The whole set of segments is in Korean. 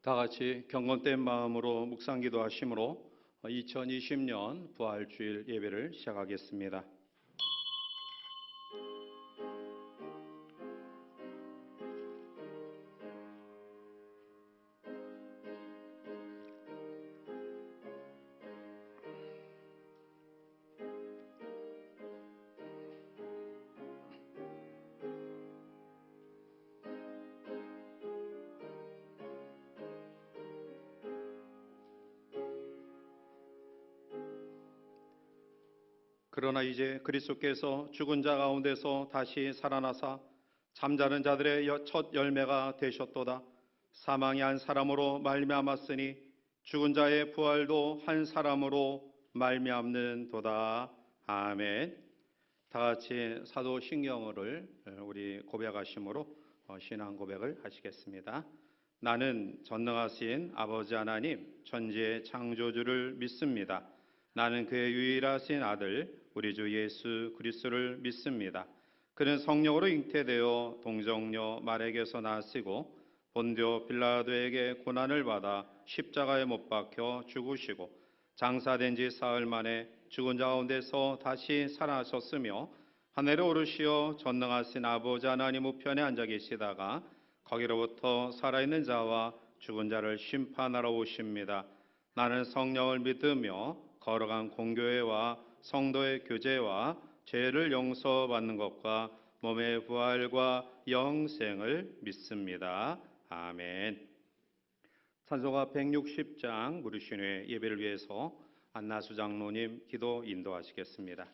다 같이 경건된 마음으로 묵상 기도하심으로 2020년 부활주일 예배를 시작하겠습니다. 그러나 이제 그리스도께서 죽은 자 가운데서 다시 살아나사 잠자는 자들의 첫 열매가 되셨도다. 사망이 한 사람으로 말미암았으니 죽은 자의 부활도 한 사람으로 말미암는도다. 아멘. 다 같이 사도신경을 우리 고백하심으로 신앙 고백을 하시겠습니다. 나는 전능하신 아버지 하나님 천지의 창조주를 믿습니다. 나는 그의 유일하신 아들 우리 주 예수 그리스도를 믿습니다. 그는 성령으로 잉태되어 동정녀 마리아에게서 나시고 본디오 빌라도에게 고난을 받아 십자가에 못 박혀 죽으시고 장사된 지 사흘 만에 죽은 자 가운데서 다시 살아나셨으며 하늘에 오르시어 전능하신 아버지 하나님 우편에 앉아 계시다가 거기로부터 살아있는 자와 죽은 자를 심판하러 오십니다. 나는 성령을 믿으며 거룩한 공교회와 성도의 교제와 죄를 용서받는 것과 몸의 부활과 영생을 믿습니다. 아멘. 찬송가 160장 부르시는 예배를 위해서 안나수 장로님 기도 인도하시겠습니다.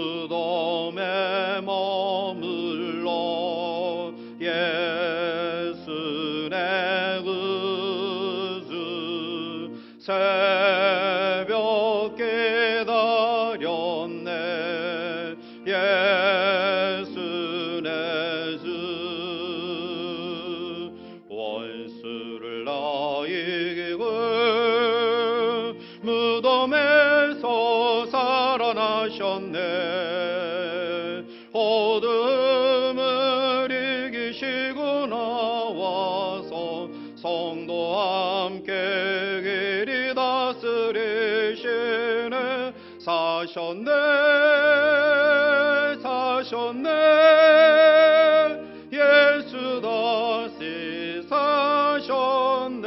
무덤에 머물러 예수 내 구주 새벽 기다렸네. 예수 내 주 원수를 나 이기고 무덤에서 살아나셨네. 어둠을 이기시고 나와서 성도와 함께 길이 다스리시네. 사셨네 사셨네. 예수 다시 사셨네.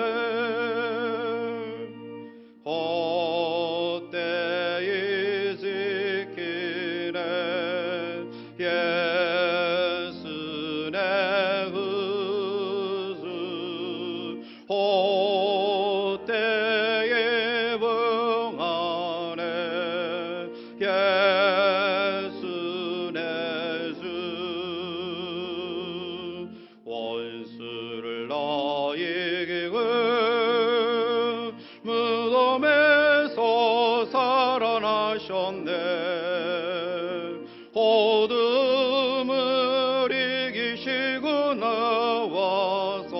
헛되이 지키네. 예수 내 구주 헛되이 봉하네. 예수 내 주 원수를 나 이기고 무덤에서 살아나셨네. 어둠을 이기시고 나와서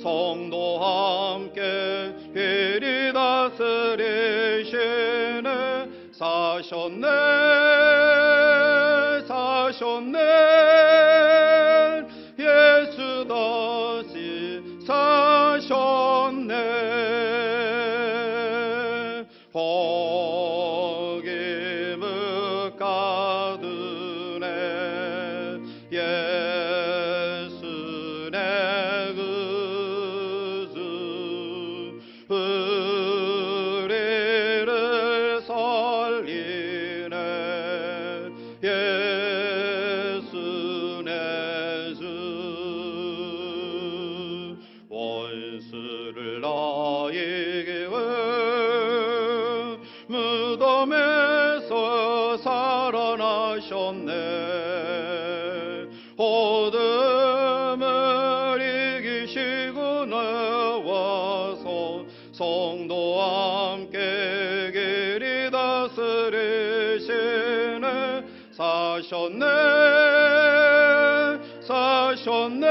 성도와 함께 길이 다스리시네. 사셨네 사셨네. 예수 다시 사셨네. 복임을 가두네. 예수 내 구주 우리를 살리네. 예수 내 주 원수를 나 이기고 무덤에서 살아나셨네. 어둠을 이기시고 나와서 성도와 함께 길이 다스리시네. 사셨네 사셨네.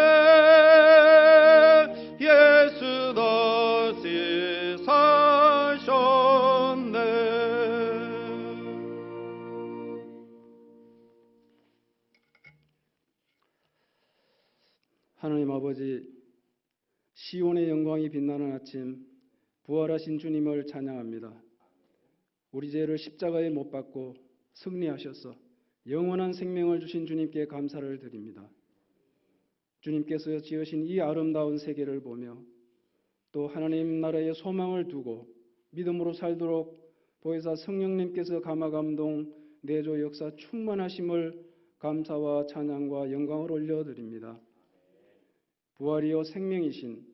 예수 다시 사셨네. 아버지, 시온의 영광이 빛나는 아침, 부활하신 주님을 찬양합니다. 우리 죄를 십자가에 못 박고 승리하셔서 영원한 생명을 주신 주님께 감사를 드립니다. 주님께서 지으신 이 아름다운 세계를 보며 또 하나님 나라의 소망을 두고 믿음으로 살도록 보혜사 성령님께서 감화감동 내조 역사 충만하심을 감사와 찬양과 영광을 올려드립니다. 부활이요 생명이신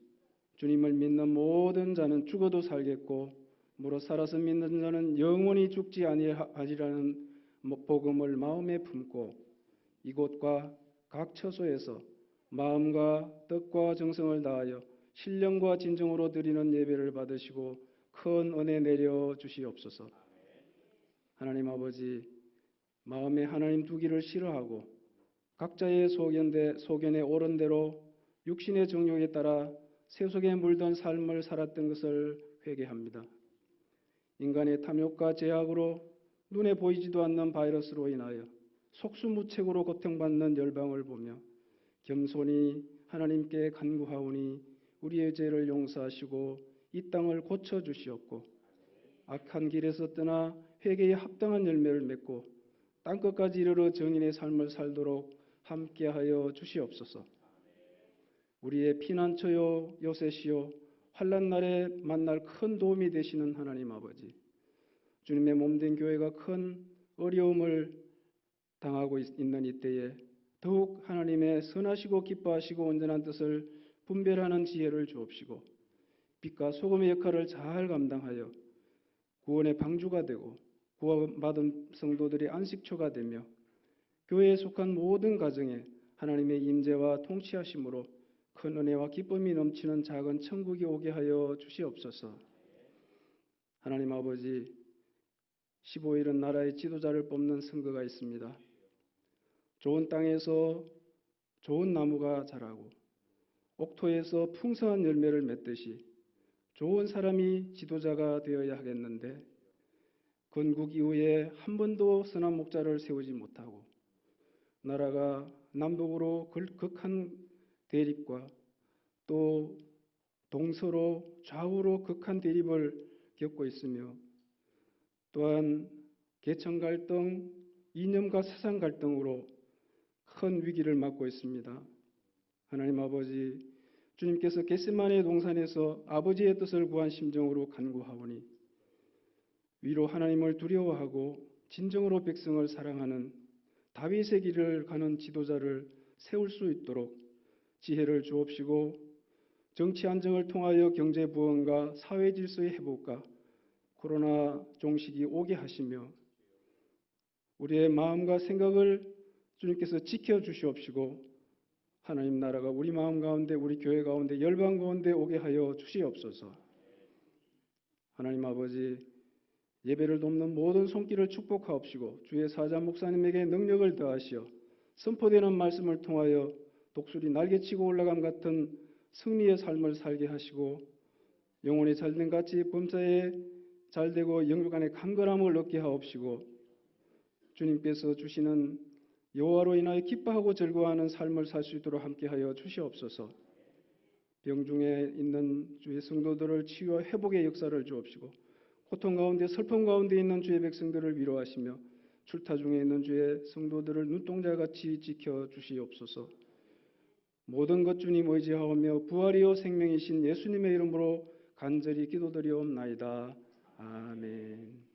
주님을 믿는 모든 자는 죽어도 살겠고 무릇 살아서 믿는 자는 영원히 죽지 아니하리라는 복음을 마음에 품고 이곳과 각 처소에서 마음과 뜻과 정성을 다하여 신령과 진정으로 드리는 예배를 받으시고 큰 은혜 내려 주시옵소서. 하나님 아버지, 마음에 하나님 두기를 싫어하고 각자의 소견에 옳은 대로 육신의 정욕에 따라 세속에 물든 삶을 살았던 것을 회개합니다. 인간의 탐욕과 제약으로 눈에 보이지도 않는 바이러스로 인하여 속수무책으로 고통받는 열방을 보며 겸손히 하나님께 간구하오니 우리의 죄를 용서하시고 이 땅을 고쳐주시옵고 악한 길에서 떠나 회개에 합당한 열매를 맺고 땅끝까지 이르러 정인의 삶을 살도록 함께하여 주시옵소서. 우리의 피난처요 요새시요 환난 날에 만날 큰 도움이 되시는 하나님 아버지, 주님의 몸된 교회가 큰 어려움을 당하고 있는 이때에 더욱 하나님의 선하시고 기뻐하시고 온전한 뜻을 분별하는 지혜를 주옵시고 빛과 소금의 역할을 잘 감당하여 구원의 방주가 되고 구원받은 성도들의 안식처가 되며 교회에 속한 모든 가정에 하나님의 임재와 통치하심으로 큰 은혜와 기쁨이 넘치는 작은 천국이 오게 하여 주시옵소서. 하나님 아버지, 15일은 나라의 지도자를 뽑는 선거가 있습니다. 좋은 땅에서 좋은 나무가 자라고 옥토에서 풍성한 열매를 맺듯이 좋은 사람이 지도자가 되어야 하겠는데 건국 이후에 한 번도 선한 목자를 세우지 못하고 나라가 남북으로 극한 대립과 또 동서로 좌우로 극한 대립을 겪고 있으며 또한 계층 갈등, 이념과 세상 갈등으로 큰 위기를 맞고 있습니다. 하나님 아버지, 주님께서 겟세마네 동산에서 아버지의 뜻을 구한 심정으로 간구하오니 위로 하나님을 두려워하고 진정으로 백성을 사랑하는 다윗의 길을 가는 지도자를 세울 수 있도록 지혜를 주옵시고 정치 안정을 통하여 경제 부흥과 사회 질서의 회복과 코로나 종식이 오게 하시며 우리의 마음과 생각을 주님께서 지켜주시옵시고 하나님 나라가 우리 마음 가운데 우리 교회 가운데 열방 가운데 오게 하여 주시옵소서. 하나님 아버지, 예배를 돕는 모든 손길을 축복하옵시고 주의 사자 목사님에게 능력을 더하시어 선포되는 말씀을 통하여 독수리 날개치고 올라감 같은 승리의 삶을 살게 하시고 영혼이 잘된 같이 범사에 잘되고 영육 안에 강건함을 얻게 하옵시고 주님께서 주시는 여호와로 인하여 기뻐하고 즐거워하는 삶을 살 수 있도록 함께하여 주시옵소서. 병중에 있는 주의 성도들을 치유와 회복의 역사를 주옵시고 고통 가운데 슬픔 가운데 있는 주의 백성들을 위로하시며 출타 중에 있는 주의 성도들을 눈동자같이 지켜주시옵소서. 모든 것 주님 의지하오며 부활이요 생명이신 예수님의 이름으로 간절히 기도드리옵나이다. 아멘.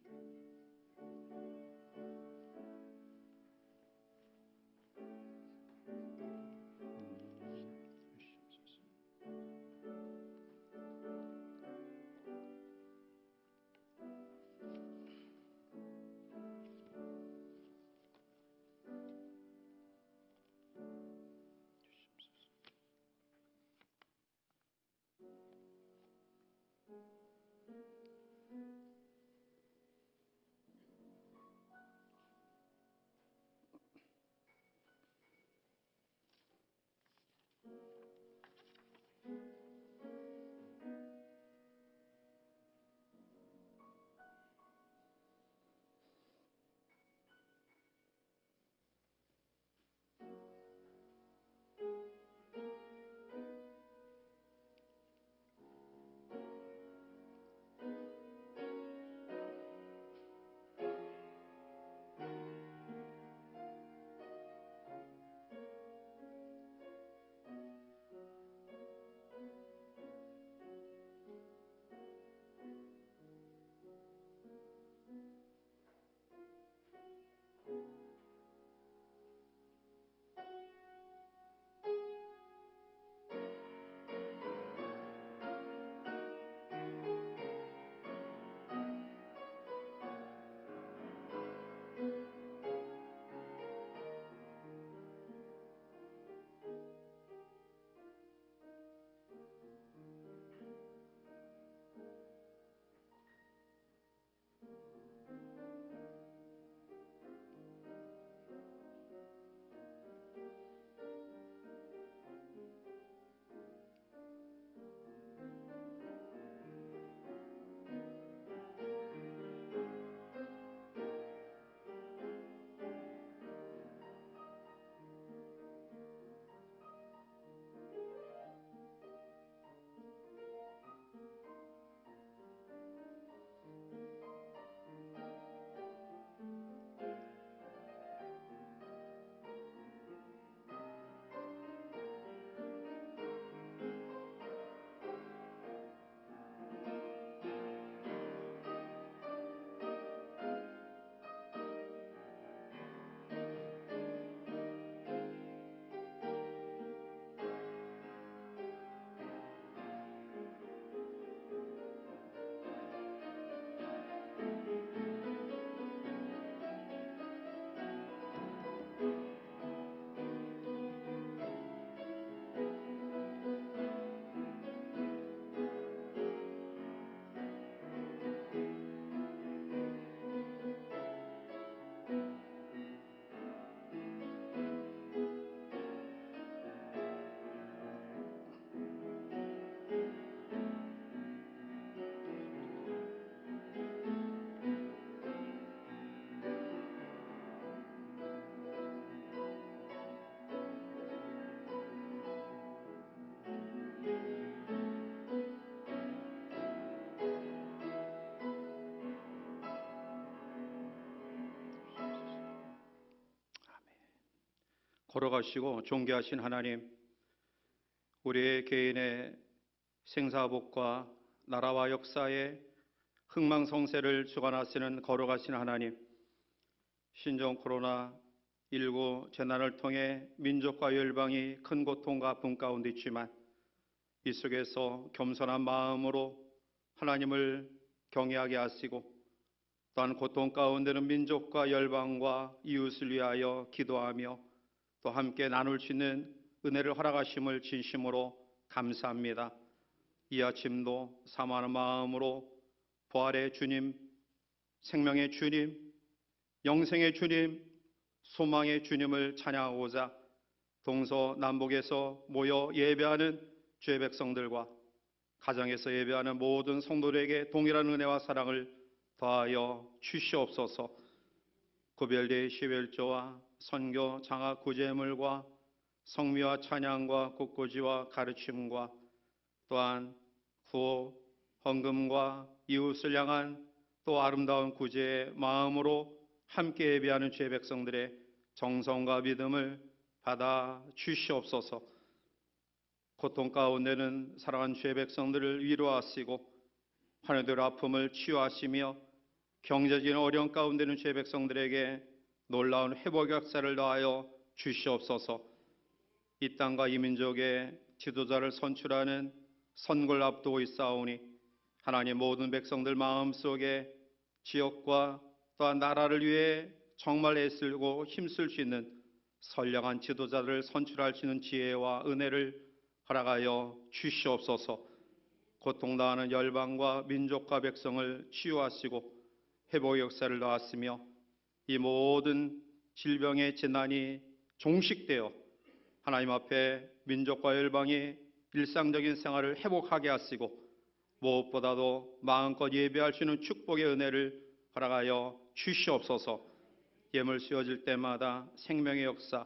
걸어가시고 존귀하신 하나님, 우리의 개인의 생사복과 나라와 역사의 흥망성쇠를 주관하시는 걸어가신 하나님, 신종 코로나19 재난을 통해 민족과 열방이 큰 고통과 아픔 가운데 있지만 이 속에서 겸손한 마음으로 하나님을 경외하게 하시고 또한 고통 가운데는 민족과 열방과 이웃을 위하여 기도하며 또 함께 나눌 수 있는 은혜를 허락하심을 진심으로 감사합니다. 이 아침도 사모하는 마음으로 부활의 주님, 생명의 주님, 영생의 주님, 소망의 주님을 찬양하고자 동서남북에서 모여 예배하는 주의 백성들과 가정에서 예배하는 모든 성도들에게 동일한 은혜와 사랑을 더하여 주시옵소서. 구별된 십일조와 선교 장학 구제물과 성미와 찬양과 꽃꽂이와 가르침과 또한 구호 헌금과 이웃을 향한 또 아름다운 구제의 마음으로 함께 예배하는 주의 백성들의 정성과 믿음을 받아 주시옵소서. 고통 가운데는 사랑하는 주의 백성들을 위로하시고 환우들의 아픔을 치유하시며 경제적인 어려움 가운데는 주의 백성들에게 놀라운 회복의 역사를 더하여 주시옵소서. 이 땅과 이 민족의 지도자를 선출하는 선거를 앞두고 있사오니 하나님 모든 백성들 마음속에 지역과 또한 나라를 위해 정말 애쓰고 힘쓸 수 있는 선량한 지도자를 선출할 수 있는 지혜와 은혜를 허락하여 주시옵소서. 고통당하는 열방과 민족과 백성을 치유하시고 회복의 역사를 더하시며 이 모든 질병의 재난이 종식되어 하나님 앞에 민족과 열방이 일상적인 생활을 회복하게 하시고 무엇보다도 마음껏 예배할 수 있는 축복의 은혜를 허락하여 주시옵소서. 예물 씌워질 때마다 생명의 역사,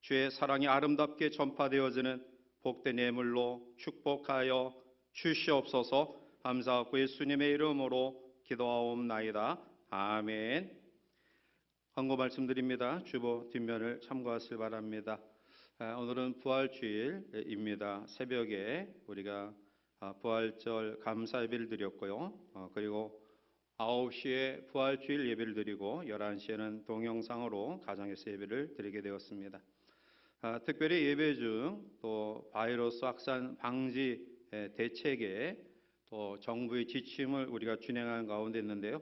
주의 사랑이 아름답게 전파되어지는 복된 예물로 축복하여 주시옵소서. 감사하고 예수님의 이름으로 기도하옵나이다. 아멘. 광고 말씀드립니다. 주보 뒷면을 참고하시기 바랍니다. 오늘은 부활주일입니다. 새벽에 우리가 부활절 감사 예배를 드렸고요. 그리고 9시에 부활주일 예배를 드리고 11시에는 동영상으로 가정에서 예배를 드리게 되었습니다. 특별히 예배 중 또 바이러스 확산 방지 대책에 또 정부의 지침을 우리가 준행하는 가운데 있는데요.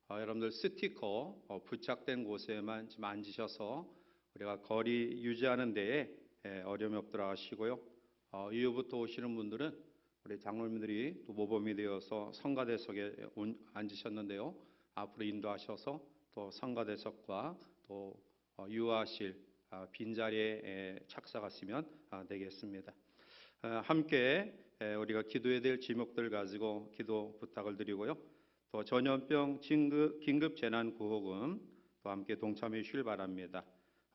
여러분들 스티커 부착된 곳에만 좀 앉으셔서 우리가 거리 유지하는 데에 어려움이 없도록 하시고요. 이후부터 오시는 분들은 우리 장로님들이 또 모범이 되어서 성가대석에 앉으셨는데요. 앞으로 인도하셔서 또 성가대석과 또 유아실 빈자리에 착석하시면 되겠습니다. 함께 우리가 기도해야 될 제목들 가지고 기도 부탁을 드리고요. 또 전염병 긴급 재난구호금 또 함께 동참해 주시길 바랍니다.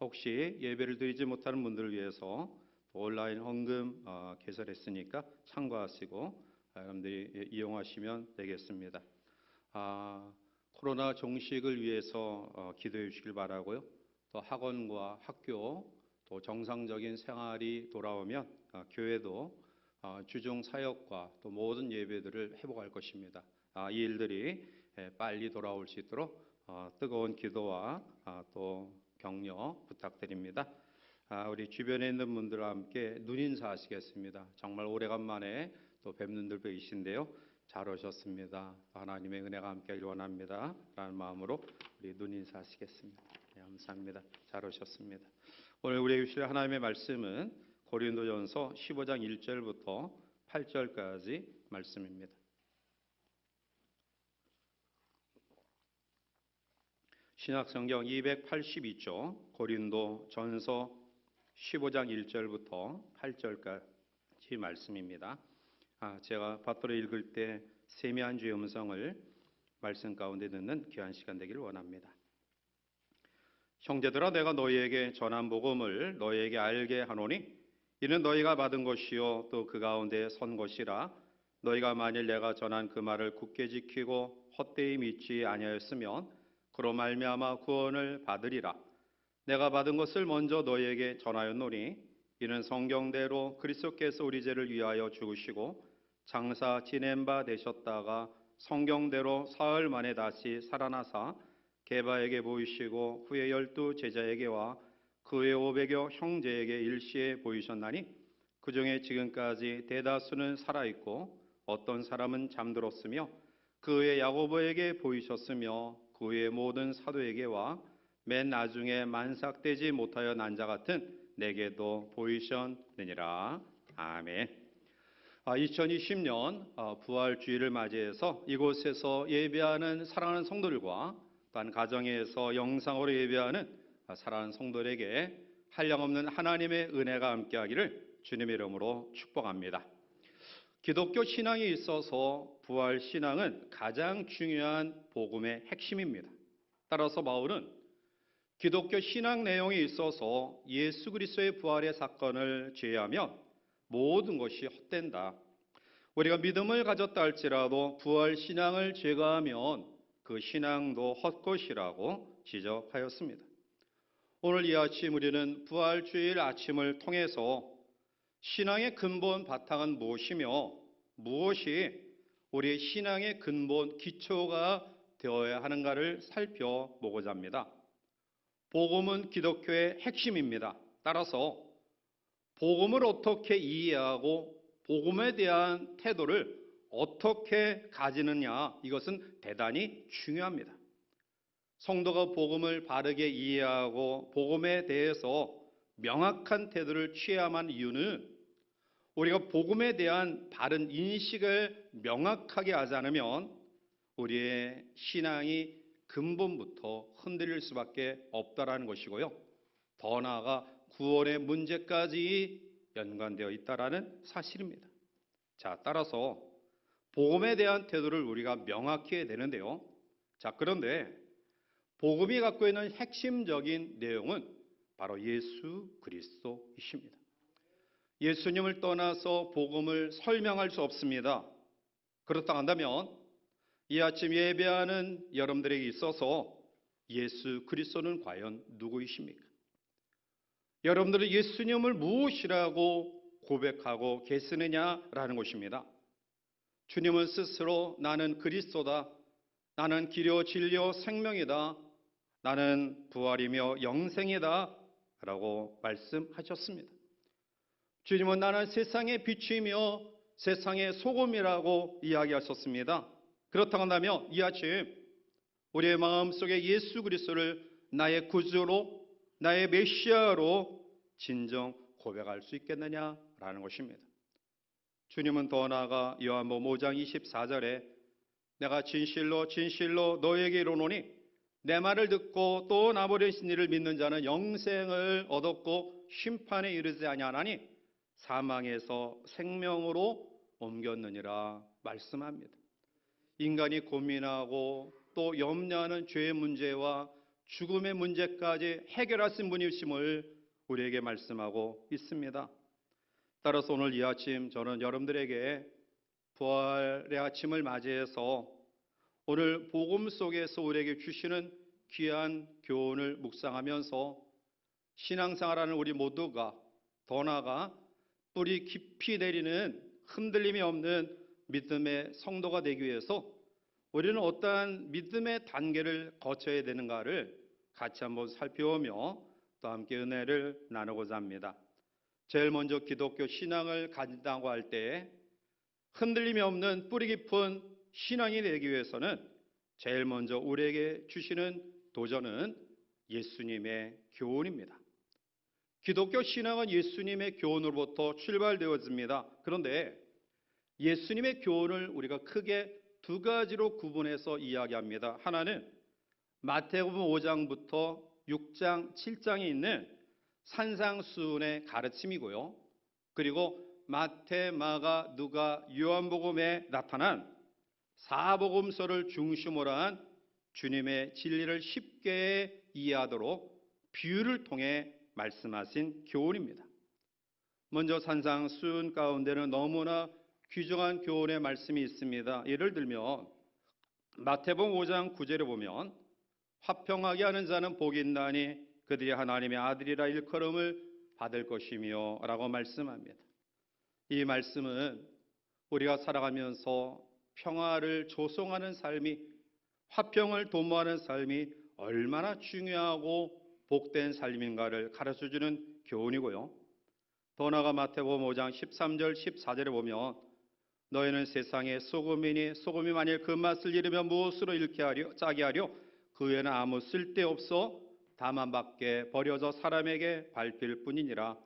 혹시 예배를 드리지 못하는 분들을 위해서 온라인 헌금 개설했으니까 참고하시고 여러분들이 이용하시면 되겠습니다. 코로나 종식을 위해서 기도해 주시길 바라고요. 또 학원과 학교 또 정상적인 생활이 돌아오면 교회도 주중 사역과 또 모든 예배들을 회복할 것입니다. 이 일들이 빨리 돌아올 수 있도록 뜨거운 기도와 또 격려 부탁드립니다. 우리 주변에 있는 분들과 함께 눈인사 하시겠습니다. 정말 오래간만에 또 뵙는 들 계신데요. 잘 오셨습니다. 하나님의 은혜가 함께하기를 원합니다. 라는 마음으로 우리 눈인사 하시겠습니다. 네, 감사합니다. 잘 오셨습니다. 오늘 우리에게 주실 하나님의 말씀은 고린도전서 15장 1절부터 8절까지 말씀입니다. 신약성경 282쪽 고린도전서 15장 1절부터 8절까지 말씀입니다. 제가 받들어 읽을 때 세미한 주의 음성을 말씀 가운데 듣는 귀한 시간 되기를 원합니다. 형제들아, 내가 너희에게 전한 복음을 너희에게 알게 하노니 이는 너희가 받은 것이요 또 그 가운데 선 것이라. 너희가 만일 내가 전한 그 말을 굳게 지키고 헛되이 믿지 아니하였으면 그로 말미암아 구원을 받으리라. 내가 받은 것을 먼저 너희에게 전하였노니 이는 성경대로 그리스도께서 우리 죄를 위하여 죽으시고 장사 지낸 바 되셨다가 성경대로 사흘 만에 다시 살아나사 게바에게 보이시고 후에 12 제자에게와 그 외 500여 형제에게 일시에 보이셨나니 그 중에 지금까지 대다수는 살아있고 어떤 사람은 잠들었으며 그 외 야고보에게 보이셨으며 그 외 모든 사도에게와 맨 나중에 만삭되지 못하여 난 자 같은 내게도 보이셨느니라. 아멘. 2020년 부활주의를 맞이해서 이곳에서 예배하는 사랑하는 성도들과 또한 가정에서 영상으로 예배하는 사랑하는 성도들에게 한량없는 하나님의 은혜가 함께하기를 주님의 이름으로 축복합니다. 기독교 신앙에 있어서 부활 신앙은 가장 중요한 복음의 핵심입니다. 따라서 바울은 기독교 신앙 내용에 있어서 예수 그리스도의 부활의 사건을 제외하면 모든 것이 헛된다. 우리가 믿음을 가졌다 할지라도 부활 신앙을 제거하면 그 신앙도 헛것이라고 지적하였습니다. 오늘 이 아침 우리는 부활주일 아침을 통해서 신앙의 근본 바탕은 무엇이며 무엇이 우리의 신앙의 근본 기초가 되어야 하는가를 살펴보고자 합니다. 복음은 기독교의 핵심입니다. 따라서 복음을 어떻게 이해하고 복음에 대한 태도를 어떻게 가지느냐, 이것은 대단히 중요합니다. 성도가 복음을 바르게 이해하고 복음에 대해서 명확한 태도를 취해야만 이유는 우리가 복음에 대한 바른 인식을 명확하게 하지 않으면 우리의 신앙이 근본부터 흔들릴 수밖에 없다라는 것이고요. 더 나아가 구원의 문제까지 연관되어 있다라는 사실입니다. 자, 따라서 복음에 대한 태도를 우리가 명확히 해야 되는데요. 자, 그런데 복음이 갖고 있는 핵심적인 내용은 바로 예수 그리스도이십니다. 예수님을 떠나서 복음을 설명할 수 없습니다. 그렇다 한다면 이 아침 예배하는 여러분들에게 있어서 예수 그리스도는 과연 누구이십니까? 여러분들은 예수님을 무엇이라고 고백하고 계시느냐라는 것입니다. 주님은 스스로 나는 그리스도다, 나는 길이요 진리요 생명이다, 나는 부활이며 영생이다 라고 말씀하셨습니다. 주님은 나는 세상의 빛이며 세상의 소금이라고 이야기하셨습니다. 그렇다고 한다면 이 아침 우리의 마음속에 예수 그리스도를 나의 구주로, 나의 메시아로 진정 고백할 수 있겠느냐라는 것입니다. 주님은 더 나아가 요한복음 5장 24절에 내가 진실로 진실로 너에게 이르노니 내 말을 듣고 또 나 보내신 이를 믿는 자는 영생을 얻었고 심판에 이르지 아니하나니 사망에서 생명으로 옮겼느니라 말씀합니다. 인간이 고민하고 또 염려하는 죄의 문제와 죽음의 문제까지 해결하신 분이심을 우리에게 말씀하고 있습니다. 따라서 오늘 이 아침 저는 여러분들에게 부활의 아침을 맞이해서 오늘 복음 속에서 우리에게 주시는 귀한 교훈을 묵상하면서 신앙생활하는 우리 모두가 더 나아가 뿌리 깊이 내리는 흔들림이 없는 믿음의 성도가 되기 위해서 우리는 어떠한 믿음의 단계를 거쳐야 되는가를 같이 한번 살펴보며 또 함께 은혜를 나누고자 합니다. 제일 먼저 기독교 신앙을 가진다고 할 때 흔들림이 없는 뿌리 깊은 신앙이 되기 위해서는 제일 먼저 우리에게 주시는 도전은 예수님의 교훈입니다. 기독교 신앙은 예수님의 교훈으로부터 출발되어집니다. 그런데 예수님의 교훈을 우리가 크게 두 가지로 구분해서 이야기합니다. 하나는 마태복음 5장부터 6장, 7장에 있는 산상수훈의 가르침이고요. 그리고 마태, 마가, 누가, 요한복음에 나타난 사복음서를 중심으로 한 주님의 진리를 쉽게 이해하도록 비유를 통해 말씀하신 교훈입니다. 먼저 산상수훈 가운데는 너무나 귀중한 교훈의 말씀이 있습니다. 예를 들면 마태복음 5장 9절에 보면 화평하게 하는 자는 복이 있나니 그들이 하나님의 아들이라 일컬음을 받을 것이며 라고 말씀합니다. 이 말씀은 우리가 살아가면서 평화를 조성하는 삶이, 화평을 도모하는 삶이 얼마나 중요하고 복된 삶인가를 가르쳐주는 교훈이고요. 더 나아가 마태복음 5장 13절 14절에 보면 너희는 세상의 소금이니 소금이 만일 그 맛을 잃으면 무엇으로 짜게 하려? 그 외에는 아무 쓸데없어 다만 밖에 버려져 사람에게 밟힐 뿐이니라.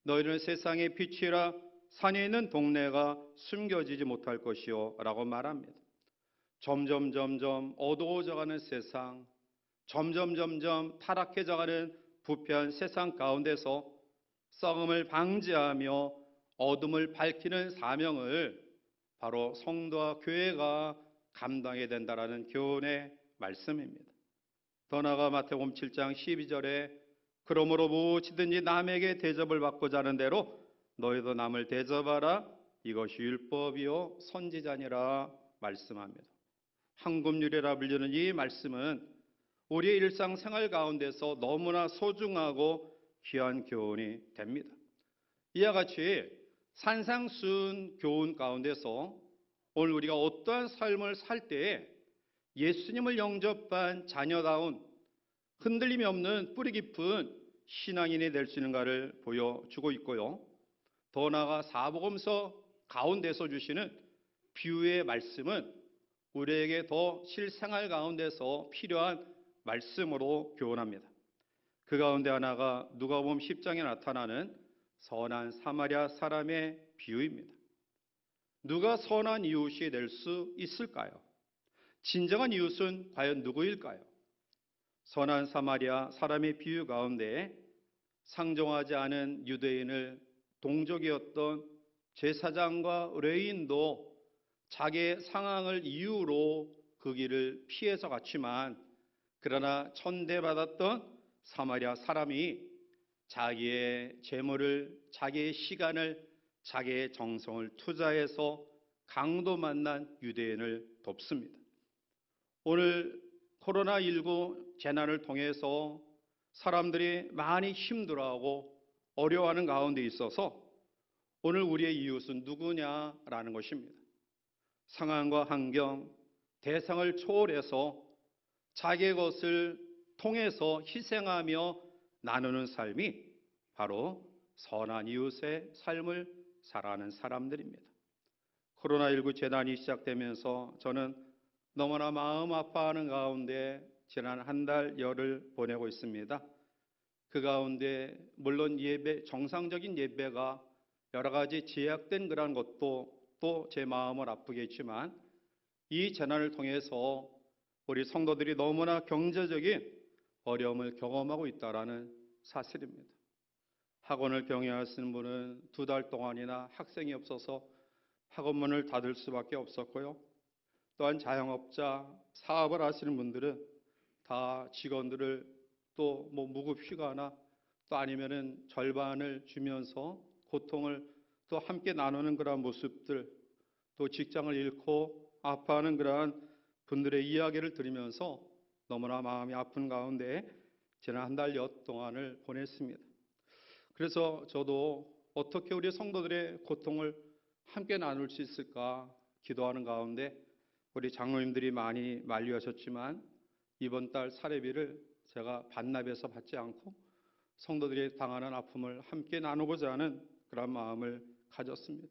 너희는 세상의 빛이라. 산에 있는 동네가 숨겨지지 못할 것이요 라고 말합니다. 점점 어두워져가는 세상, 점점 타락해져가는 부패한 세상 가운데서 썩음을 방지하며 어둠을 밝히는 사명을 바로 성도와 교회가 감당해야 된다라는 교훈의 말씀입니다. 더 나아가 마태복음 7장 12절에 그러므로 무엇이든지 남에게 대접을 받고자 하는 대로 너희도 남을 대접하라. 이것이 율법이요 선지자니라 말씀합니다. 황금률이라 불리는 이 말씀은 우리의 일상생활 가운데서 너무나 소중하고 귀한 교훈이 됩니다. 이와 같이 산상수훈 교훈 가운데서 오늘 우리가 어떠한 삶을 살 때에 예수님을 영접한 자녀다운 흔들림이 없는 뿌리 깊은 신앙인이 될 수 있는가를 보여주고 있고요. 더 나아가 사복음서 가운데서 주시는 비유의 말씀은 우리에게 더 실생활 가운데서 필요한 말씀으로 교훈합니다. 그 가운데 하나가 누가복음 10장에 나타나는 선한 사마리아 사람의 비유입니다. 누가 선한 이웃이 될 수 있을까요? 진정한 이웃은 과연 누구일까요? 선한 사마리아 사람의 비유 가운데 상종하지 않은 유대인을 동족이었던 제사장과 의뢰인도 자기의 상황을 이유로 그 길을 피해서 갔지만 그러나 천대받았던 사마리아 사람이 자기의 재물을, 자기의 시간을, 자기의 정성을 투자해서 강도 만난 유대인을 돕습니다. 오늘 코로나19 재난을 통해서 사람들이 많이 힘들어하고 어려워하는 가운데 있어서 오늘 우리의 이웃은 누구냐라는 것입니다. 상황과 환경, 대상을 초월해서 자기의 것을 통해서 희생하며 나누는 삶이 바로 선한 이웃의 삶을 살아가는 사람들입니다. 코로나19 재난이 시작되면서 저는 너무나 마음 아파하는 가운데 지난 한 달 열을 보내고 있습니다. 그 가운데 물론 예배, 정상적인 예배가 여러 가지 제약된 그런 것도 또 제 마음을 아프게 했지만 이 재난을 통해서 우리 성도들이 너무나 경제적인 어려움을 경험하고 있다는 사실입니다. 학원을 경영하시는 분은 2달 동안이나 학생이 없어서 학원문을 닫을 수밖에 없었고요. 또한 자영업자, 사업을 하시는 분들은 다 직원들을 또 무급 휴가나 또 아니면은 절반을 주면서 고통을 또 함께 나누는 그러한 모습들, 또 직장을 잃고 아파하는 그러한 분들의 이야기를 들으면서 너무나 마음이 아픈 가운데 지난 한 달 여 동안을 보냈습니다. 그래서 저도 어떻게 우리 성도들의 고통을 함께 나눌 수 있을까 기도하는 가운데 우리 장로님들이 많이 만류하셨지만 이번 달 사례비를 제가 반납해서 받지 않고 성도들이 당하는 아픔을 함께 나누고자 하는 그런 마음을 가졌습니다.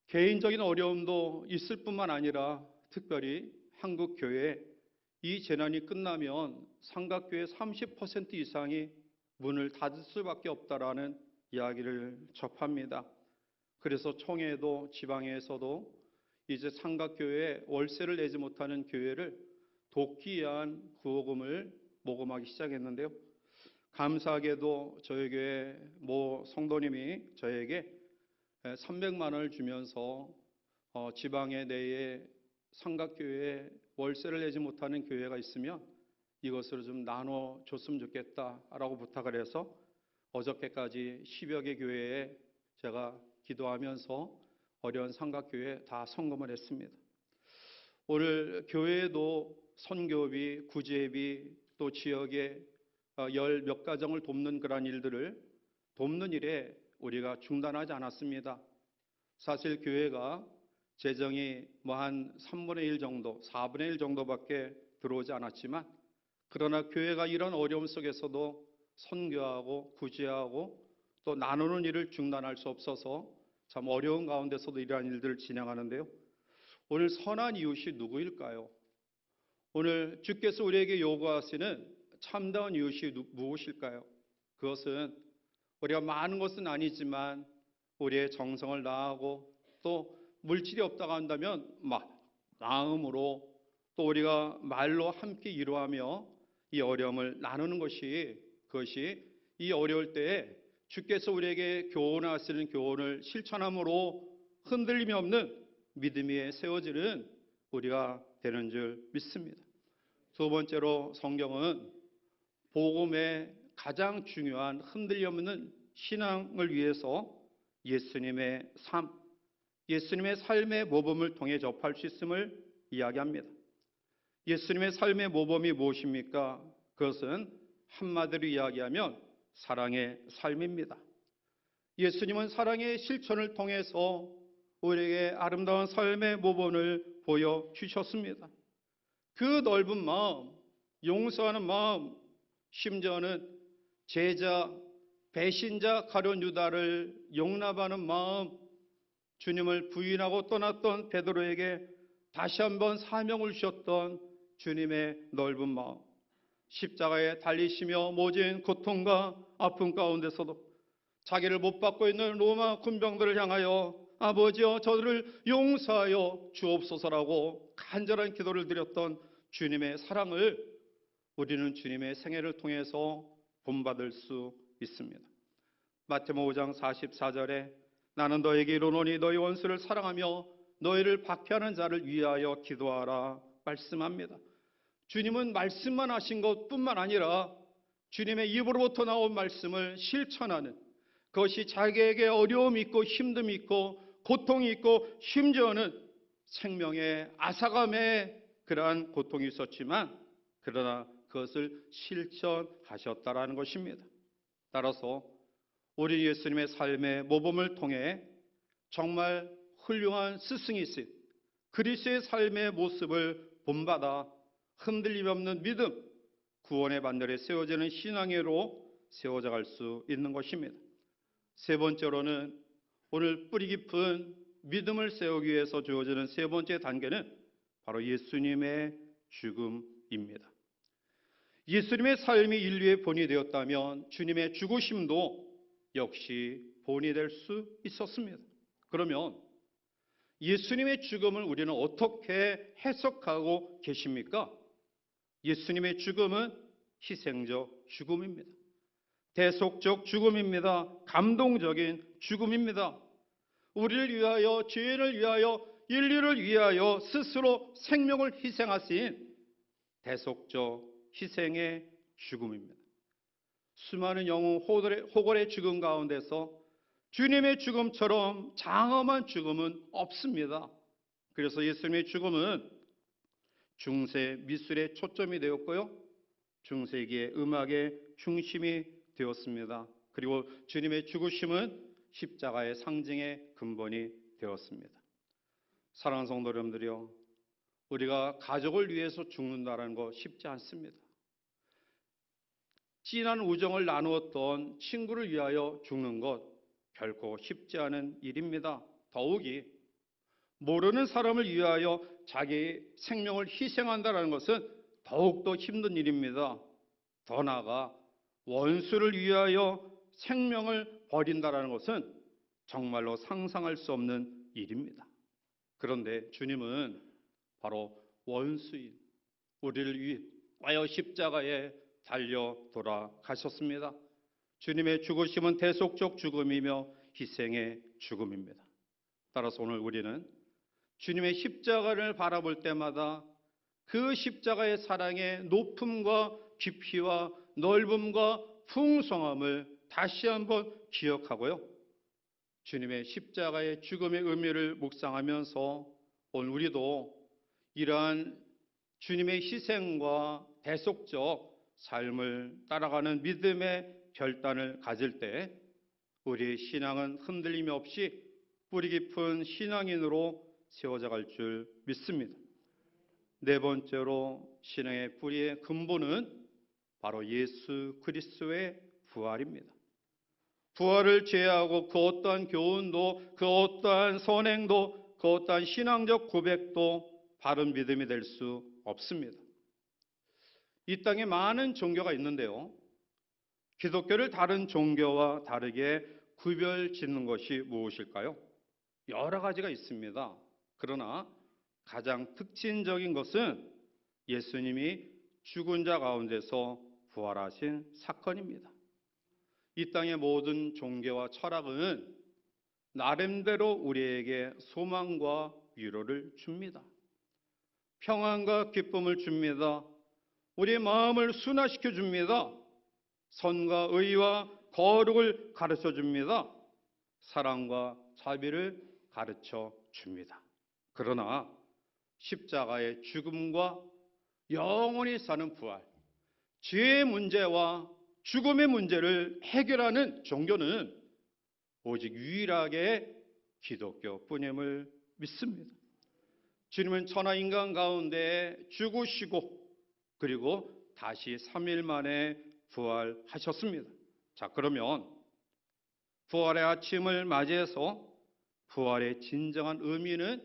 개인적인 어려움도 있을 뿐만 아니라 특별히 한국 교회에 이 재난이 끝나면 삼각교회 30% 이상이 문을 닫을 수밖에 없다라는 이야기를 접합니다. 그래서 총회도 지방에서도 이제 삼각교회에 월세를 내지 못하는 교회를 돕기 위한 구호금을 모금하기 시작했는데요. 감사하게도 저희 교회 모 성도님이 저에게 300만 원을 주면서 지방에 내에 삼각교회에 월세를 내지 못하는 교회가 있으면 이것을 좀 나눠줬으면 좋겠다라고 부탁을 해서 어저께까지 10여 개 교회에 제가 기도하면서 어려운 삼각교회에 다 헌금을 했습니다. 오늘 교회에도 선교비, 구제비, 또 지역의 열 몇 가정을 돕는 그러한 일들을 돕는 일에 우리가 중단하지 않았습니다. 사실 교회가 재정이 뭐 한 3분의 1 정도, 4분의 1 정도밖에 들어오지 않았지만, 그러나 교회가 이런 어려움 속에서도 선교하고 구제하고 또 나누는 일을 중단할 수 없어서 참 어려운 가운데서도 이러한 일들을 진행하는데요. 오늘 선한 이웃이 누구일까요? 오늘 주께서 우리에게 요구하시는 참다운 이웃이 무엇일까요? 그것은 우리가 많은 것은 아니지만 우리의 정성을 다하고 또 물질이 없다고 한다면 마음으로 또 우리가 말로 함께 이루하며 이 어려움을 나누는 그것이 이 어려울 때에 주께서 우리에게 교훈하시는 교훈을 실천함으로 흔들림이 없는 믿음 위에 세워지는 우리가 되는 줄 믿습니다. 두 번째로 성경은 복음의 가장 중요한 흔들림 없는 신앙을 위해서 예수님의 삶, 예수님의 삶의 모범을 통해 접할 수 있음을 이야기합니다. 예수님의 삶의 모범이 무엇입니까? 그것은 한마디로 이야기하면 사랑의 삶입니다. 예수님은 사랑의 실천을 통해서 우리에게 아름다운 삶의 모범을 보여주셨습니다. 그 넓은 마음, 용서하는 마음, 심지어는 제자, 배신자 가룟 유다를 용납하는 마음, 주님을 부인하고 떠났던 베드로에게 다시 한번 사명을 주셨던 주님의 넓은 마음, 십자가에 달리시며 모진 고통과 아픔 가운데서도 자기를 못 받고 있는 로마 군병들을 향하여 아버지여 저들을 용서하여 주옵소서라고 간절한 기도를 드렸던 주님의 사랑을 우리는 주님의 생애를 통해서 본받을 수 있습니다. 마태복음 5장 44절에 나는 너에게 이르노니 너희 원수를 사랑하며 너희를 박해하는 자를 위하여 기도하라 말씀합니다. 주님은 말씀만 하신 것뿐만 아니라 주님의 입으로부터 나온 말씀을 실천하는, 그것이 자기에게 어려움이 있고 힘듦이 있고 고통이 있고 심지어는 생명의 앗아감의 그러한 고통이 있었지만 그러나 그것을 실천하셨다라는 것입니다. 따라서 우리 예수님의 삶의 모범을 통해 정말 훌륭한 스승이신 그리스도의 삶의 모습을 본받아 흔들림 없는 믿음, 구원의 반열에 세워지는 신앙으로 세워져 갈 수 있는 것입니다. 세 번째로는 오늘 뿌리 깊은 믿음을 세우기 위해서 주어지는 세 번째 단계는 바로 예수님의 죽음입니다. 예수님의 삶이 인류의 본이 되었다면 주님의 죽으심도 역시 본이 될 수 있었습니다. 그러면 예수님의 죽음을 우리는 어떻게 해석하고 계십니까? 예수님의 죽음은 희생적 죽음입니다. 대속적 죽음입니다. 감동적인 죽음입니다. 우리를 위하여, 죄인을 위하여, 인류를 위하여 스스로 생명을 희생하신 대속적 희생의 죽음입니다. 수많은 영웅 호걸의 죽음 가운데서 주님의 죽음처럼 장엄한 죽음은 없습니다. 그래서 예수님의 죽음은 중세 미술의 초점이 되었고요, 중세기의 음악의 중심이 되었습니다. 그리고 주님의 죽으심은 십자가의 상징의 근본이 되었습니다. 사랑하는 성도 여러분들이요, 우리가 가족을 위해서 죽는다는 거 쉽지 않습니다. 진한 우정을 나누었던 친구를 위하여 죽는 것 결코 쉽지 않은 일입니다. 더욱이 모르는 사람을 위하여 자기 생명을 희생한다는 것은 더욱더 힘든 일입니다. 더 나아가 원수를 위하여 생명을 버린다는 것은 정말로 상상할 수 없는 일입니다. 그런데 주님은 바로 원수인 우리를 위하여 십자가에 달려 돌아가셨습니다. 주님의 죽으심은 대속적 죽음이며 희생의 죽음입니다. 따라서 오늘 우리는 주님의 십자가를 바라볼 때마다 그 십자가의 사랑의 높음과 깊이와 넓음과 풍성함을 다시 한번 기억하고요, 주님의 십자가의 죽음의 의미를 묵상하면서 오늘 우리도 이러한 주님의 희생과 대속적 삶을 따라가는 믿음의 결단을 가질 때 우리의 신앙은 흔들림 없이 뿌리 깊은 신앙인으로 세워져 갈 줄 믿습니다. 네 번째로 신앙의 뿌리의 근본은 바로 예수 그리스도의 부활입니다. 부활을 제외하고 그 어떠한 교훈도, 그 어떠한 선행도, 그 어떠한 신앙적 고백도 바른 믿음이 될 수 없습니다. 이 땅에 많은 종교가 있는데요. 기독교를 다른 종교와 다르게 구별 짓는 것이 무엇일까요? 여러 가지가 있습니다. 그러나 가장 특징적인 것은 예수님이 죽은 자 가운데서 부활하신 사건입니다. 이 땅의 모든 종교와 철학은 나름대로 우리에게 소망과 위로를 줍니다. 평안과 기쁨을 줍니다. 우리의 마음을 순화시켜 줍니다. 선과 의와 거룩을 가르쳐 줍니다. 사랑과 자비를 가르쳐 줍니다. 그러나 십자가의 죽음과 영원히 사는 부활, 죄의 문제와 죽음의 문제를 해결하는 종교는 오직 유일하게 기독교뿐임을 믿습니다. 주님은 천하 인간 가운데 죽으시고 그리고 다시 3일 만에 부활하셨습니다. 자, 그러면 부활의 아침을 맞이해서 부활의 진정한 의미는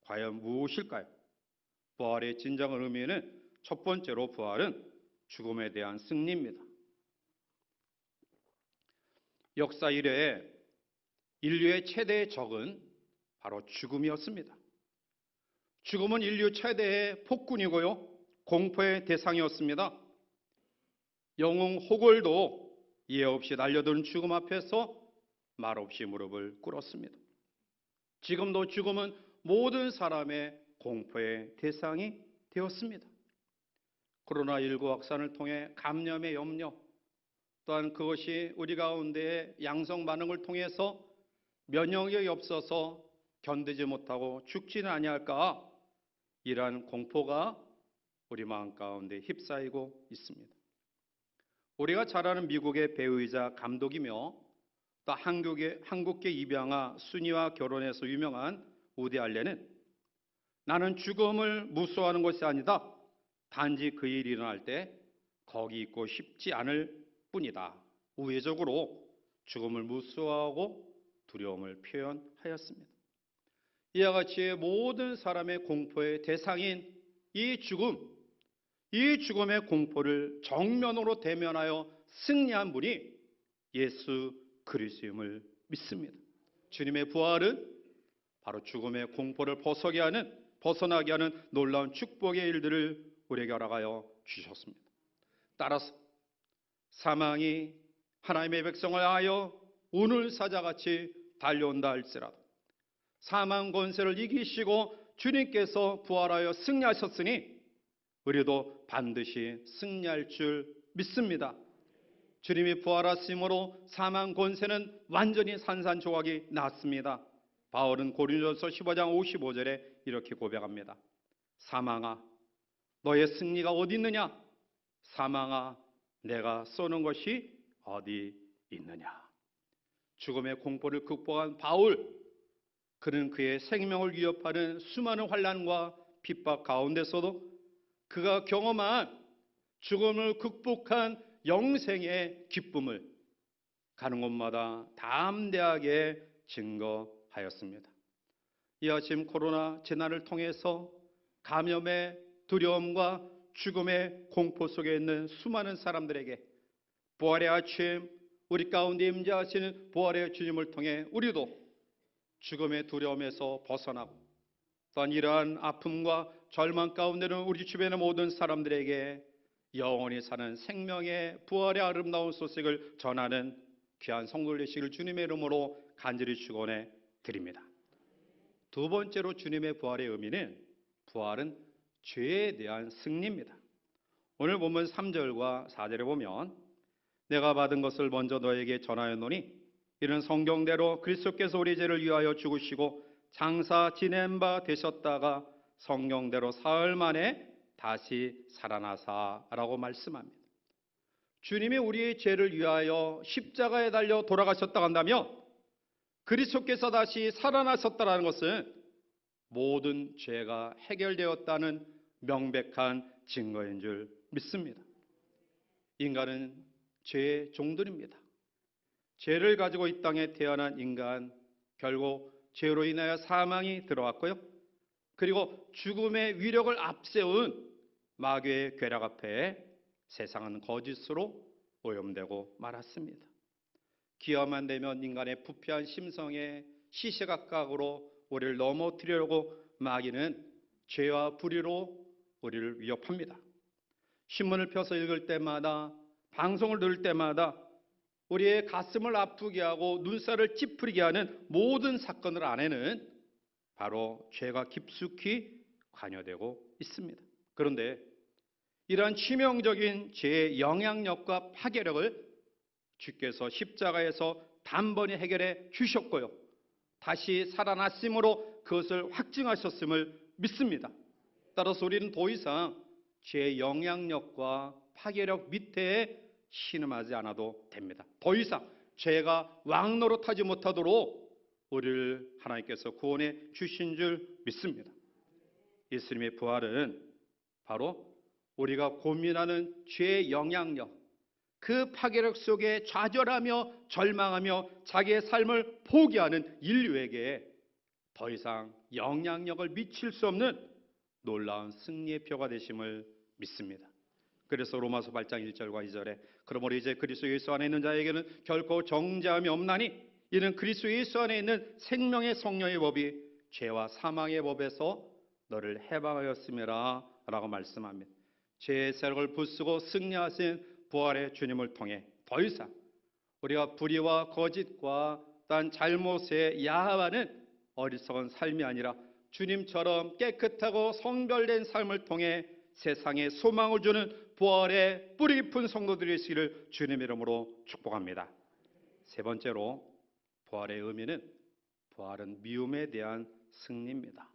과연 무엇일까요? 부활의 진정한 의미는 첫 번째로 부활은 죽음에 대한 승리입니다. 역사 이래에 인류의 최대의 적은 바로 죽음이었습니다. 죽음은 인류 최대의 폭군이고요, 공포의 대상이었습니다. 영웅 호걸도 이해 없이 날려드는 죽음 앞에서 말없이 무릎을 꿇었습니다. 지금도 죽음은 모든 사람의 공포의 대상이 되었습니다. 코로나19 확산을 통해 감염의 염려, 또한 그것이 우리 가운데의 양성 반응을 통해서 면역력이 없어서 견디지 못하고 죽지는 아니할까, 이러한 공포가 우리 마음 가운데 휩싸이고 있습니다. 우리가 잘 아는 미국의 배우이자 감독이며 또 한국계 입양아 순이와 결혼해서 유명한 우디 알렌은 나는 죽음을 무서워하는 것이 아니다. 단지 그 일이 일어날 때 거기 있고 싶지 않을 뿐이다. 우회적으로 죽음을 무서워하고 두려움을 표현하였습니다. 이와 같이 모든 사람의 공포의 대상인 이 죽음의 공포를 정면으로 대면하여 승리한 분이 예수 그리스도임을 믿습니다. 주님의 부활은 바로 죽음의 공포를 벗어나게 하는 놀라운 축복의 일들을 우리에게 허락하여 주셨습니다. 따라서 사망이 하나님의 백성을 하여 오늘 사자같이 달려온다 할지라도 사망 권세를 이기시고 주님께서 부활하여 승리하셨으니 우리도 반드시 승리할 줄 믿습니다. 주님이 부활하심으로 사망 권세는 완전히 산산조각이 났습니다. 바울은 고린도전서 15장 55절에 이렇게 고백합니다. 사망아, 너의 승리가 어디 있느냐? 사망아, 내가 쏘는 것이 어디 있느냐? 죽음의 공포를 극복한 바울, 그는 그의 생명을 위협하는 수많은 환난과 핍박 가운데서도 그가 경험한 죽음을 극복한 영생의 기쁨을 가는 곳마다 담대하게 증거하였습니다. 이 아침 코로나 재난을 통해서 감염의 두려움과 죽음의 공포 속에 있는 수많은 사람들에게 부활의 아침, 우리 가운데 임재하시는 부활의 주님을 통해 우리도 죽음의 두려움에서 벗어나고 또한 이러한 아픔과 절망 가운데는 우리 주변의 모든 사람들에게 영원히 사는 생명의 부활의 아름다운 소식을 전하는 귀한 성도들 되시기를 주님의 이름으로 간절히 축원해 드립니다. 두 번째로 주님의 부활의 의미는 부활은 죄에 대한 승리입니다. 오늘 본문 3절과 4절에 보면 내가 받은 것을 먼저 너에게 전하였노니 이는 성경대로 그리스도께서 우리 죄를 위하여 죽으시고 장사 지낸 바 되셨다가 성경대로 사흘 만에 다시 살아나사라고 말씀합니다. 주님이 우리의 죄를 위하여 십자가에 달려 돌아가셨다 한다면 그리스도께서 다시 살아나셨다는 것은 모든 죄가 해결되었다는 명백한 증거인 줄 믿습니다. 인간은 죄의 종들입니다. 죄를 가지고 이 땅에 태어난 인간, 결국 죄로 인하여 사망이 들어왔고요. 그리고 죽음의 위력을 앞세운 마귀의 괴력 앞에 세상은 거짓으로 오염되고 말았습니다. 기회만 되면 인간의 부패한 심성에 시시각각으로 우리를 넘어뜨리려고 마귀는 죄와 불의로 우리를 위협합니다. 신문을 펴서 읽을 때마다, 방송을 들을 때마다 우리의 가슴을 아프게 하고 눈살을 찌푸리게 하는 모든 사건들 안에는 바로 죄가 깊숙이 관여되고 있습니다. 그런데 이러한 치명적인 죄의 영향력과 파괴력을 주께서 십자가에서 단번에 해결해 주셨고요. 다시 살아났으므로 그것을 확증하셨음을 믿습니다. 따라서 우리는 더 이상 죄의 영향력과 파괴력 밑에 신음하지 않아도 됩니다. 더 이상 죄가 왕노릇하지 못하도록 우리를 하나님께서 구원해 주신 줄 믿습니다. 예수님의 부활은 바로 우리가 고민하는 죄의 영향력, 그 파괴력 속에 좌절하며 절망하며 자기의 삶을 포기하는 인류에게 더 이상 영향력을 미칠 수 없는 놀라운 승리의 표가 되심을 믿습니다. 그래서 로마서 8장 1절과 2절에 그러므로 이제 그리스도 예수 안에 있는 자에게는 결코 정죄함이 없나니 이는 그리스도 예수 안에 있는 생명의 성령의 법이 죄와 사망의 법에서 너를 해방하였음이라 라고 말씀합니다. 죄의 세력을 부수고 승리하신 부활의 주님을 통해 더 이상 우리가 불의와 거짓과 딴 잘못에 야합하는 어리석은 삶이 아니라 주님처럼 깨끗하고 성별된 삶을 통해 세상에 소망을 주는 부활의 뿌리 깊은 성도들이 되시기를 주님의 이름으로 축복합니다. 세 번째로 부활의 의미는 부활은 미움에 대한 승리입니다.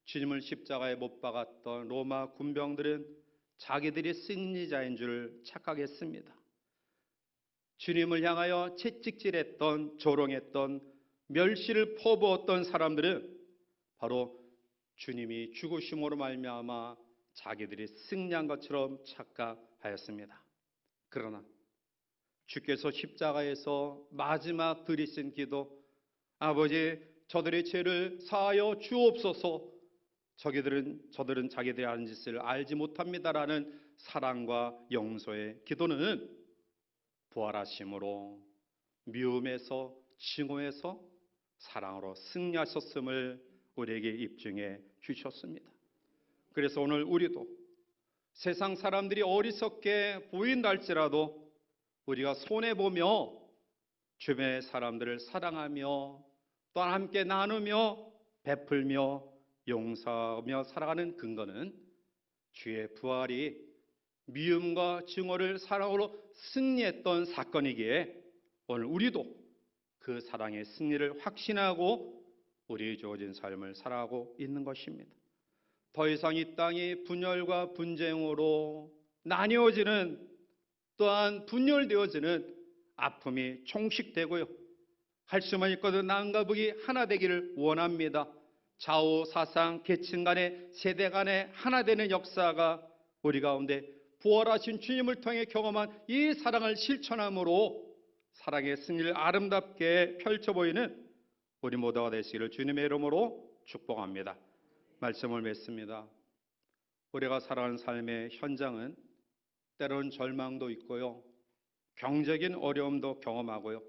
주님을 십자가에 못 박았던 로마 군병들은 자기들이 승리자인 줄 착각했습니다. 주님을 향하여 채찍질했던, 조롱했던, 멸시를 퍼부었던 사람들은 바로 주님이 죽으심으로 말미암아 자기들이 승리한 것처럼 착각하였습니다. 그러나 주께서 십자가에서 마지막 드리신 기도, 아버지 저들의 죄를 사하여 주옵소서, 저들은 자기들이 하는 짓을 알지 못합니다라는 사랑과 용서의 기도는 부활하심으로 미움에서 증오에서 사랑으로 승리하셨음을 우리에게 입증해 주셨습니다. 그래서 오늘 우리도 세상 사람들이 어리석게 보인다 할지라도 우리가 손해보며 주변의 사람들을 사랑하며 또한 함께 나누며 베풀며 용서하며 살아가는 근거는 주의 부활이 미움과 증오를 사랑으로 승리했던 사건이기에 오늘 우리도 그 사랑의 승리를 확신하고 우리의 주어진 삶을 살아가고 있는 것입니다. 더 이상 이 땅이 분열과 분쟁으로 나뉘어지는, 또한 분열되어지는 아픔이 총식되고요, 할 수만 있거든 남과 북이 하나 되기를 원합니다. 좌우 사상 계층 간의 세대 간의 하나 되는 역사가 우리 가운데 부활하신 주님을 통해 경험한 이 사랑을 실천함으로 사랑의 승리를 아름답게 펼쳐 보이는 우리 모두가 되시기를 주님의 이름으로 축복합니다. 말씀을 맺습니다. 우리가 살아가는 삶의 현장은 때로는 절망도 있고요, 경제적인 어려움도 경험하고요,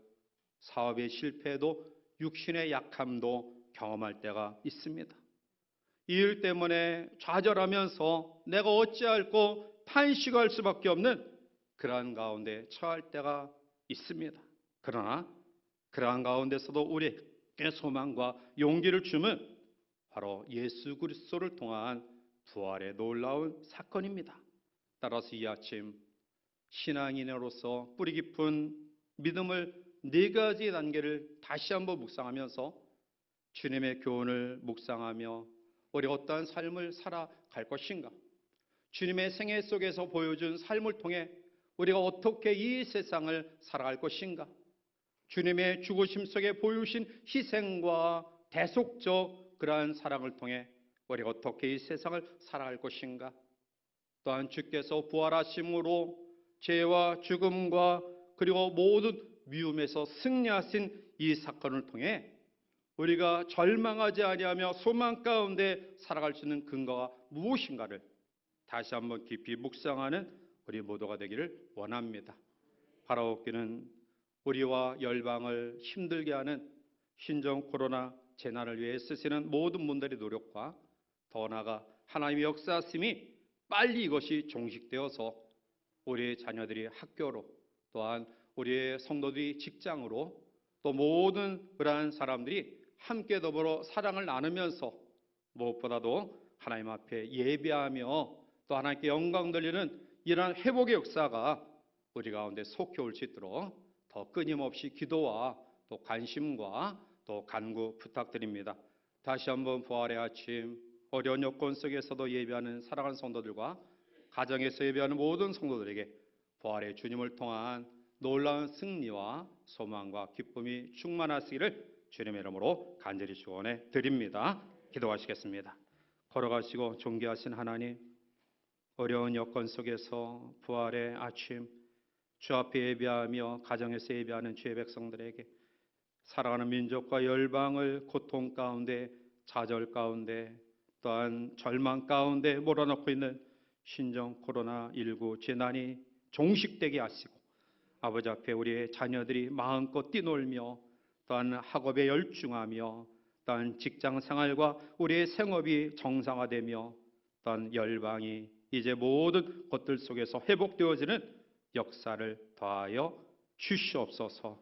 사업의 실패도 육신의 약함도 경험할 때가 있습니다. 이 일 때문에 좌절하면서 내가 어찌할꼬 탄식할 수밖에 없는 그러한 가운데 처할 때가 있습니다. 그러나 그러한 가운데서도 우리에게 소망과 용기를 주면 바로 예수 그리스도를 통한 부활의 놀라운 사건입니다. 따라서 이 아침 신앙인으로서 뿌리 깊은 믿음을 네 가지 단계를 다시 한번 묵상하면서 주님의 교훈을 묵상하며 우리 어떠한 삶을 살아갈 것인가, 주님의 생애 속에서 보여준 삶을 통해 우리가 어떻게 이 세상을 살아갈 것인가? 주님의 죽으심 속에 보여주신 희생과 대속적 그러한 사랑을 통해 우리가 어떻게 이 세상을 살아갈 것인가? 또한 주께서 부활하심으로 죄와 죽음과 그리고 모든 미움에서 승리하신 이 사건을 통해 우리가 절망하지 아니하며 소망 가운데 살아갈 수 있는 근거가 무엇인가를 다시 한번 깊이 묵상하는 우리 모두가 되기를 원합니다. 바라옵기는 우리와 열방을 힘들게 하는 신종 코로나 재난을 위해 쓰시는 모든 분들의 노력과 더 나아가 하나님의 역사하심이 빨리 이것이 종식되어서 우리의 자녀들이 학교로, 또한 우리의 성도들이 직장으로, 또 모든 그러한 사람들이 함께 더불어 사랑을 나누면서 무엇보다도 하나님 앞에 예배하며 또 하나님께 영광 돌리는 이러한 회복의 역사가 우리 가운데 속히 올 수 있도록 더 끊임없이 기도와 또 관심과 또 간구 부탁드립니다. 다시 한번 부활의 아침, 어려운 여건 속에서도 예배하는 사랑하는 성도들과 가정에서 예배하는 모든 성도들에게 부활의 주님을 통한 놀라운 승리와 소망과 기쁨이 충만하시기를 주님의 이름으로 간절히 축원해 드립니다. 기도하시겠습니다. 걸어가시고 존귀하신 하나님, 어려운 여건 속에서 부활의 아침 주 앞에 예배하며 가정에서 예배하는 주의 백성들에게 사랑하는 민족과 열방을 고통 가운데, 좌절 가운데, 또한 절망 가운데 몰아넣고 있는 신종 코로나19 재난이 종식되게 하시고 아버지 앞에 우리의 자녀들이 마음껏 뛰놀며 또한 학업에 열중하며 또한 직장 생활과 우리의 생업이 정상화되며 또한 열방이 이제 모든 것들 속에서 회복되어지는 역사를 더하여 주시옵소서.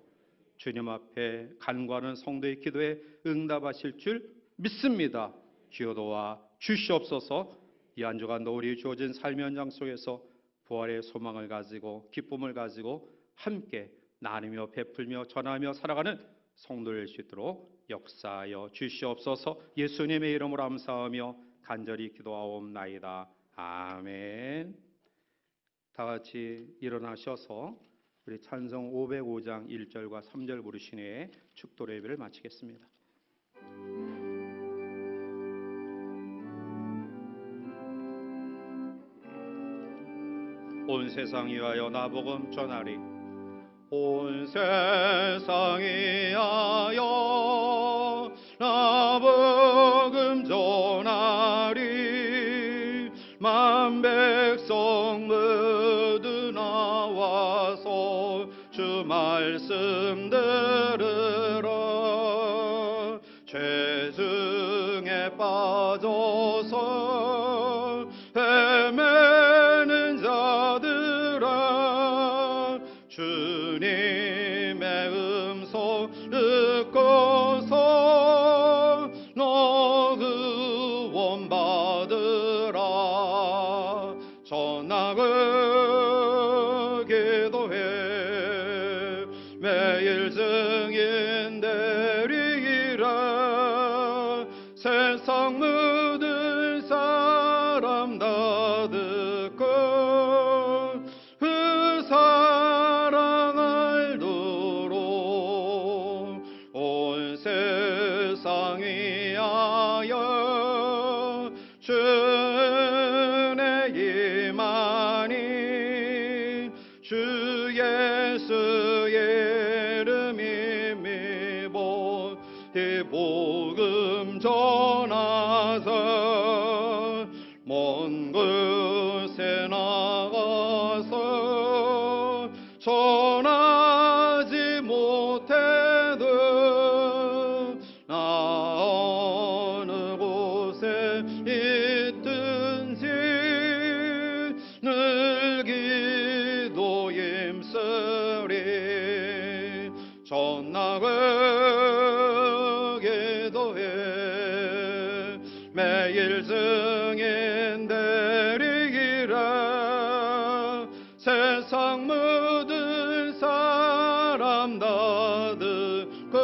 주님 앞에 간구하는 성도의 기도에 응답하실 줄 믿습니다. 주여 도와 주시옵소서. 이 한 주간도 우리 주어진 삶의 현장 속에서 부활의 소망을 가지고 기쁨을 가지고 함께 나누며 베풀며 전하며 살아가는 성도될 수 있도록 역사하여 주시옵소서. 예수님의 이름으로 감사하며 간절히 기도하옵나이다. 아멘. 다 같이 일어나셔서 우리 찬송 505장 1절과 3절 부르신 후에 축도 예배를 마치겠습니다. 온 세상 위하여 나복음 전하리. 온 세상 위하여 나복음 전하리. 만 백성 모두 나와서 주 말씀 들으라. 죄중에 빠져서 헤매는 자들아, 주님의 음성 듣고서 너 구원받으라. 전하고 기도해 매일 증인 되리라. 세상 모든 사람 다 듣고 그 사랑 알도록 온 세상 위하여 주의 임하니. 주 예수의 이름 힘입어 이 복음 전하사 먼 곳에 나가서 전하지 못해도 나 어느 곳에 있든지 늘 기도 힘쓰리. 전나고 기도해 매일 증인 되리라. 세상 모든 사람 다 듣고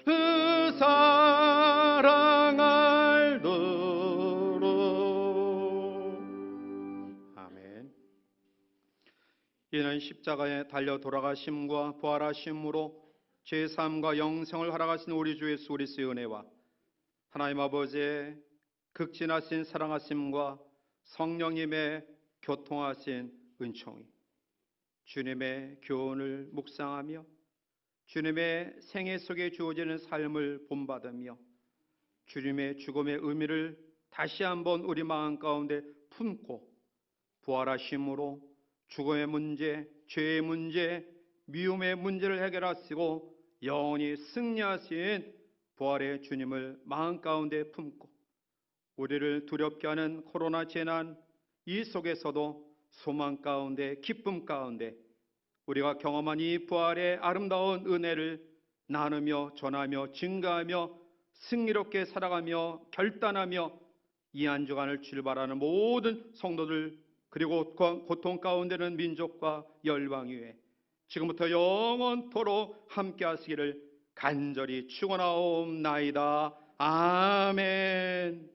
그 사랑 알도록. 아멘. 이는 십자가에 달려 돌아가심과 부활하심으로 제3과 영생을 허락하신 우리 주 예수 그리스도의 은혜와 하나님 아버지의 극진하신 사랑하심과 성령님의 교통하신 은총이 주님의 교훈을 묵상하며 주님의 생애 속에 주어지는 삶을 본받으며 주님의 죽음의 의미를 다시 한번 우리 마음 가운데 품고 부활하심으로 죽음의 문제, 죄의 문제, 미움의 문제를 해결하시고 영원히 승리하신 부활의 주님을 마음 가운데 품고 우리를 두렵게 하는 코로나 재난 이 속에서도 소망 가운데 기쁨 가운데 우리가 경험한 이 부활의 아름다운 은혜를 나누며 전하며 증가하며 승리롭게 살아가며 결단하며 이 한 주간을 출발하는 모든 성도들 그리고 고통 가운데는 민족과 열방 위에 지금부터 영원토록 함께 하시기를 간절히 축원하옵나이다. 아멘.